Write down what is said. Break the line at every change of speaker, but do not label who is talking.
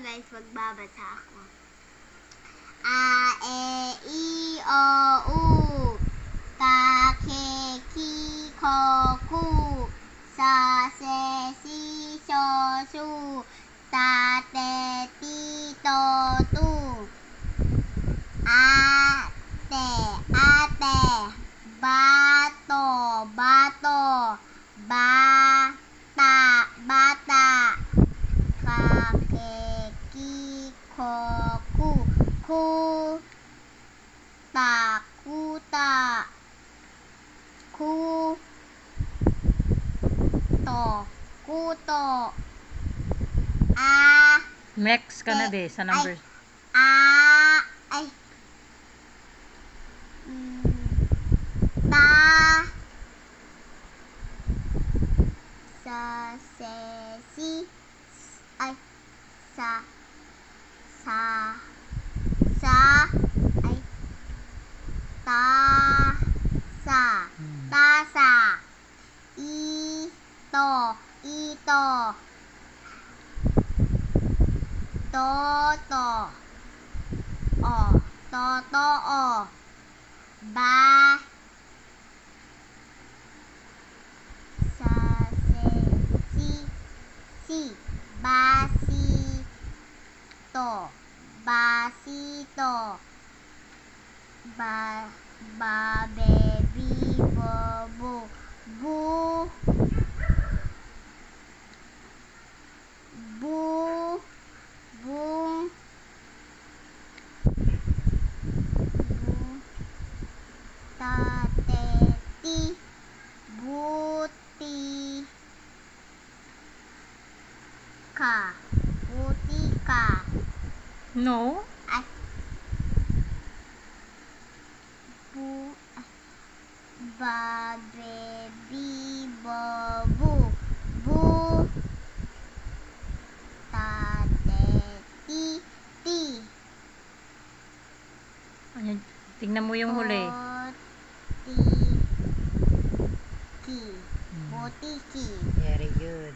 guys, magbabasa ako. A, E, I, O, U. Ta, Ke, Ki, Ko, Ku. Sa, Se, Si, So, Su. Ta, Te, Ti, To, Tu. Ate, ate. Bato, bato. Bata, bata. Kakeki, koku, kuta, kuta. Kuto, kuto.
Next ka na be sa number.
Ay. Ta. Sa, se, si. Ay. Sa. Ay. Tasa. Tasa. Ito. Toto. Toto. Sa, se, si. Basito. Baby, bobo. Bung. Tateti. Buti. Butika.
No.
Baby, bobo. Tateti.
Ayan, tingnan mo yung huli.
Butiki.
Very good.